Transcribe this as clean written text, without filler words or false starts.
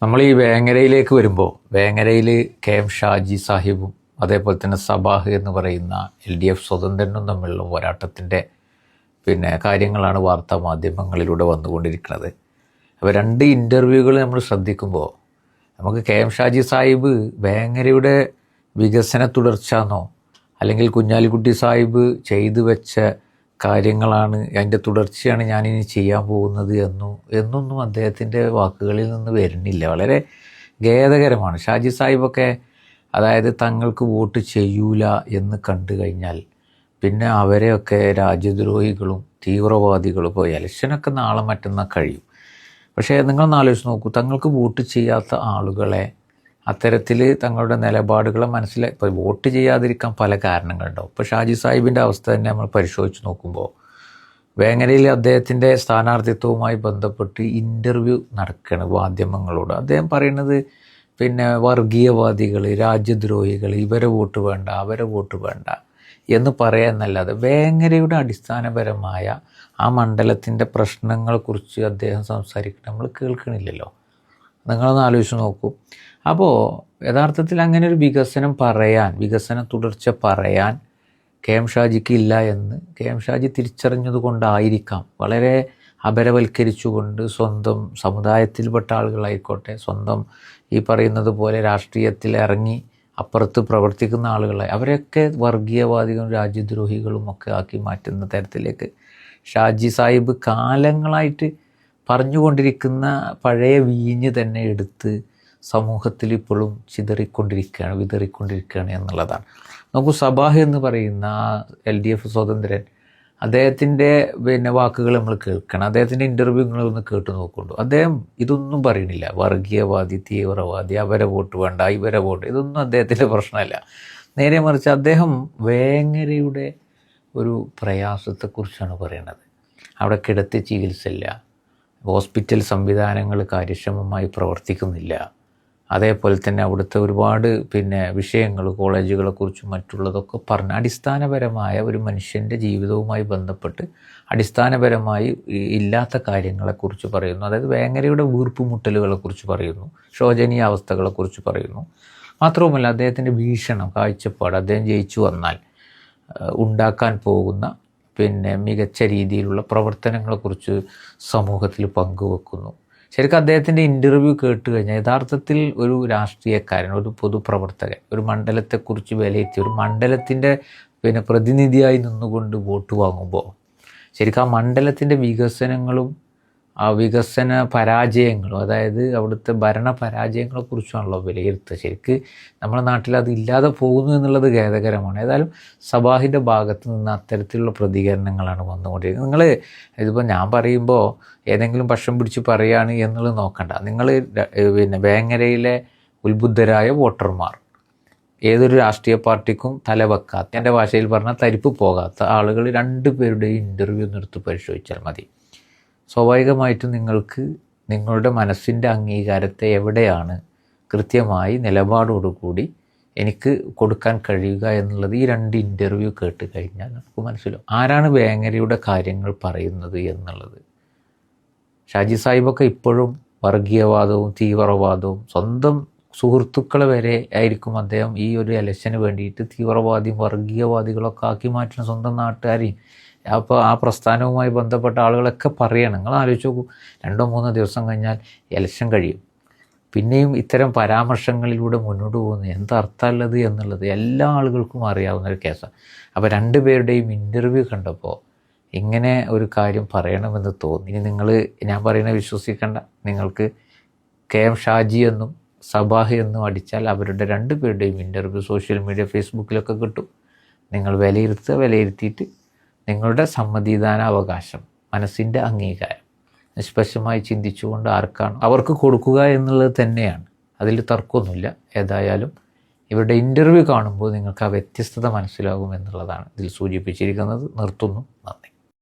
നമ്മൾ ഈ വേങ്ങരയിലേക്ക് വരുമ്പോൾ വേങ്ങരയിൽ KM ഷാജി സാഹിബും അതേപോലെ തന്നെ സബാഹ് എന്ന് പറയുന്ന LDF സ്വതന്ത്രനും തമ്മിലുള്ള പോരാട്ടത്തിൻ്റെ കാര്യങ്ങളാണ് വാർത്താ മാധ്യമങ്ങളിലൂടെ വന്നുകൊണ്ടിരിക്കുന്നത്. അപ്പോൾ രണ്ട് ഇൻ്റർവ്യൂകൾ നമ്മൾ ശ്രദ്ധിക്കുമ്പോൾ നമുക്ക് KM ഷാജി സാഹിബ് വേങ്ങരയുടെ വികസന തുടർച്ചയെന്നോ അല്ലെങ്കിൽ കുഞ്ഞാലിക്കുട്ടി സാഹിബ് ചെയ്തു വെച്ച കാര്യങ്ങളാണ് അതിൻ്റെ തുടർച്ചയാണ് ഞാനിനി ചെയ്യാൻ പോകുന്നത് എന്നൊന്നും അദ്ദേഹത്തിൻ്റെ വാക്കുകളിൽ നിന്ന് വരുന്നില്ല. വളരെ ഖേദകരമാണ്. ഷാജി സാഹിബൊക്കെ അതായത് തങ്ങൾക്ക് വോട്ട് ചെയ്യൂല എന്ന് കണ്ടു കഴിഞ്ഞാൽ പിന്നെ അവരെയൊക്കെ രാജ്യദ്രോഹികളും തീവ്രവാദികളും ഇപ്പോൾ ഇലക്ഷനൊക്കെ നാളെ മറ്റന്നാൾ കഴിയും. പക്ഷേ നിങ്ങളൊന്ന് ആലോചിച്ച് നോക്കൂ, തങ്ങൾക്ക് വോട്ട് ചെയ്യാത്ത ആളുകളെ അത്തരത്തിൽ തങ്ങളുടെ നിലപാടുകളെ ഇപ്പോൾ വോട്ട് ചെയ്യാതിരിക്കാൻ പല കാരണങ്ങളുണ്ടാവും. ഇപ്പോൾ ഷാജി സാഹിബിൻ്റെ അവസ്ഥ തന്നെ നമ്മൾ പരിശോധിച്ച് നോക്കുമ്പോൾ വേങ്ങരയിൽ അദ്ദേഹത്തിൻ്റെ സ്ഥാനാർത്ഥിത്വവുമായി ബന്ധപ്പെട്ട് ഇൻ്റർവ്യൂ നടക്കുകയാണ് മാധ്യമങ്ങളോട്. അദ്ദേഹം പറയുന്നത് വർഗീയവാദികൾ, രാജ്യദ്രോഹികൾ, ഇവരെ വോട്ട് വേണ്ട അവരെ വോട്ട് വേണ്ട എന്ന് പറയാമെന്നല്ലാതെ വേങ്ങരയുടെ അടിസ്ഥാനപരമായ ആ മണ്ഡലത്തിൻ്റെ പ്രശ്നങ്ങളെക്കുറിച്ച് അദ്ദേഹം സംസാരിക്കുന്നത് നമ്മൾ കേൾക്കണില്ലല്ലോ. നിങ്ങളൊന്ന് ആലോചിച്ച് നോക്കൂ. അപ്പോൾ യഥാർത്ഥത്തിൽ അങ്ങനെ ഒരു വികസന തുടർച്ച പറയാൻ KM ഷാജിക്ക് ഇല്ല എന്ന് KM ഷാജി തിരിച്ചറിഞ്ഞതുകൊണ്ടായിരിക്കാം വളരെ അപരവൽക്കരിച്ചുകൊണ്ട് സ്വന്തം സമുദായത്തിൽപ്പെട്ട ആളുകളായിക്കോട്ടെ, സ്വന്തം ഈ പറയുന്നത് പോലെ രാഷ്ട്രീയത്തിൽ ഇറങ്ങി അപ്പുറത്ത് പ്രവർത്തിക്കുന്ന ആളുകളെ അവരെയൊക്കെ വർഗീയവാദികളും രാജ്യദ്രോഹികളും ഒക്കെ ആക്കി മാറ്റുന്ന തരത്തിലേക്ക് ഷാജി സാഹിബ് കാലങ്ങളായിട്ട് പറഞ്ഞുകൊണ്ടിരിക്കുന്ന പഴയ വീഞ്ഞ് തന്നെ എടുത്ത് സമൂഹത്തിൽ ഇപ്പോഴും വിതറിക്കൊണ്ടിരിക്കുകയാണ് എന്നുള്ളതാണ്. നോക്കൂ, സബാഹ് എന്ന് പറയുന്ന LDF സ്വതന്ത്രൻ, അദ്ദേഹത്തിൻ്റെ വാക്കുകൾ നമ്മൾ കേൾക്കണം. അദ്ദേഹത്തിൻ്റെ ഇൻ്റർവ്യൂകളൊന്ന് കേട്ട് നോക്കുന്നുണ്ടോ? അദ്ദേഹം ഇതൊന്നും പറയണില്ല. വർഗീയവാദി, തീവ്രവാദി, അവരെ വോട്ട് വേണ്ട, ഇവരെ വോട്ട്, ഇതൊന്നും അദ്ദേഹത്തിൻ്റെ പ്രശ്നമല്ല. നേരെ മറിച്ച് അദ്ദേഹം വേങ്ങരയുടെ ഒരു പ്രയാസത്തെക്കുറിച്ചാണ് പറയുന്നത്. അവിടെ കിടത്തി ചികിത്സയില്ല, ഹോസ്പിറ്റൽ സംവിധാനങ്ങൾ കാര്യക്ഷമമായി പ്രവർത്തിക്കുന്നില്ല, അതേപോലെ തന്നെ അവിടുത്തെ ഒരുപാട് വിഷയങ്ങൾ, കോളേജുകളെക്കുറിച്ചും മറ്റുള്ളതൊക്കെ പറഞ്ഞ് അടിസ്ഥാനപരമായ ഒരു മനുഷ്യൻ്റെ ജീവിതവുമായി ബന്ധപ്പെട്ട് അടിസ്ഥാനപരമായി ഇല്ലാത്ത കാര്യങ്ങളെക്കുറിച്ച് പറയുന്നു. അതായത് വേങ്ങരയുടെ വീർപ്പുമുട്ടലുകളെക്കുറിച്ച് പറയുന്നു, ശോചനീയ അവസ്ഥകളെക്കുറിച്ച് പറയുന്നു. മാത്രവുമല്ല അദ്ദേഹത്തിൻ്റെ വീക്ഷണം, കാഴ്ചപ്പാട്, അദ്ദേഹം ജയിച്ചു വന്നാൽ ഉണ്ടാക്കാൻ പോകുന്ന മികച്ച രീതിയിലുള്ള പ്രവർത്തനങ്ങളെക്കുറിച്ച് സമൂഹത്തിൽ പങ്കുവെക്കുന്നു. ശരിക്കും അദ്ദേഹത്തിൻ്റെ ഇൻ്റർവ്യൂ കേട്ട് കഴിഞ്ഞാൽ യഥാർത്ഥത്തിൽ ഒരു രാഷ്ട്രീയക്കാരൻ, ഒരു പൊതുപ്രവർത്തകൻ, ഒരു മണ്ഡലത്തെക്കുറിച്ച് വിലയിരുത്തി ഒരു മണ്ഡലത്തിൻ്റെ പ്രതിനിധിയായി നിന്നുകൊണ്ട് വോട്ട് വാങ്ങുമ്പോൾ ശരിക്കും ആ മണ്ഡലത്തിൻ്റെ വികസനങ്ങളും ആ വികസന പരാജയങ്ങളും, അതായത് അവിടുത്തെ ഭരണ പരാജയങ്ങളെക്കുറിച്ചാണല്ലോ വിലയിരുത്തുക. ശരിക്ക് നമ്മുടെ നാട്ടിൽ അത് ഇല്ലാതെ പോകുന്നു എന്നുള്ളത് ഖേദകരമാണ്. ഏതായാലും സബാഹിൻ്റെ ഭാഗത്ത് നിന്ന് അത്തരത്തിലുള്ള പ്രതികരണങ്ങളാണ് വന്നുകൊണ്ടിരിക്കുന്നത്. നിങ്ങൾ ഇതിപ്പോൾ ഞാൻ പറയുമ്പോൾ ഏതെങ്കിലും പക്ഷം പിടിച്ച് പറയുകയാണ് എന്നുള്ളത് നോക്കണ്ട. നിങ്ങൾ വേങ്ങരയിലെ ഉത്ബുദ്ധരായ വോട്ടർമാർ, ഏതൊരു രാഷ്ട്രീയ പാർട്ടിക്കും തലവെക്കാത്ത, എൻ്റെ ഭാഷയിൽ പറഞ്ഞാൽ തരിപ്പ് പോകാത്ത ആളുകൾ രണ്ടുപേരുടെയും ഇൻ്റർവ്യൂ എടുത്ത് പരിശോധിച്ചാൽ മതി. സ്വാഭാവികമായിട്ടും നിങ്ങൾക്ക് നിങ്ങളുടെ മനസ്സിൻ്റെ അംഗീകാരത്തെ എവിടെയാണ് കൃത്യമായി നിലപാടോടുകൂടി എനിക്ക് കൊടുക്കാൻ കഴിയുക എന്നുള്ളത് ഈ രണ്ട് ഇൻ്റർവ്യൂ കേട്ട് കഴിഞ്ഞാൽ നമുക്ക് മനസ്സിലാവും ആരാണ് വേങ്ങരയുടെ കാര്യങ്ങൾ പറയുന്നത് എന്നുള്ളത്. ഷാജി സാഹിബൊക്കെ ഇപ്പോഴും വർഗീയവാദവും തീവ്രവാദവും സ്വന്തം സുഹൃത്തുക്കളെ വരെ ആയിരിക്കും അദ്ദേഹം ഈ ഒരു ഇലക്ഷന് വേണ്ടിയിട്ട് തീവ്രവാദിയും വർഗീയവാദികളൊക്കെ ആക്കി മാറ്റുന്ന സ്വന്തം നാട്ടുകാരെയും. അപ്പോൾ ആ പ്രസ്ഥാനവുമായി ബന്ധപ്പെട്ട ആളുകളൊക്കെ പറയണം. നിങ്ങൾ ആലോചിച്ച് നോക്കൂ, 2-3 ദിവസം കഴിഞ്ഞാൽ ഇലക്ഷൻ കഴിയും, പിന്നെയും ഇത്തരം പരാമർശങ്ങളിലൂടെ മുന്നോട്ട് പോകുന്നത് എന്തർത്ഥമുള്ളത് എന്നുള്ളത് എല്ലാ ആളുകൾക്കും അറിയാവുന്ന ഒരു കേസാണ്. അപ്പോൾ രണ്ടുപേരുടെയും ഇൻ്റർവ്യൂ കണ്ടപ്പോൾ ഇങ്ങനെ ഒരു കാര്യം പറയണമെന്ന് തോന്നി. ഇനി നിങ്ങൾ ഞാൻ പറയുന്നത് വിശ്വസിക്കേണ്ട, നിങ്ങൾക്ക് KM ഷാജി എന്നും സബാഹ് എന്നും അടിച്ചാൽ അവരുടെ രണ്ടുപേരുടെയും ഇൻ്റർവ്യൂ സോഷ്യൽ മീഡിയ, ഫേസ്ബുക്കിലൊക്കെ കിട്ടും. നിങ്ങൾ വിലയിരുത്തിയിട്ട് നിങ്ങളുടെ സമ്മതിദാന അവകാശം, മനസ്സിൻ്റെ അംഗീകാരം നിഷ്പക്ഷമായി ചിന്തിച്ചുകൊണ്ട് ആർക്കാണ് അവർക്ക് കൊടുക്കുക എന്നുള്ളത് തന്നെയാണ്. അതിൽ തർക്കമൊന്നുമില്ല. ഏതായാലും ഇവരുടെ ഇൻ്റർവ്യൂ കാണുമ്പോൾ നിങ്ങൾക്ക് ആ വ്യത്യസ്തത മനസ്സിലാകും എന്നുള്ളതാണ് ഇതിൽ സൂചിപ്പിച്ചിരിക്കുന്നത്. നിർത്തുന്നു. നന്ദി.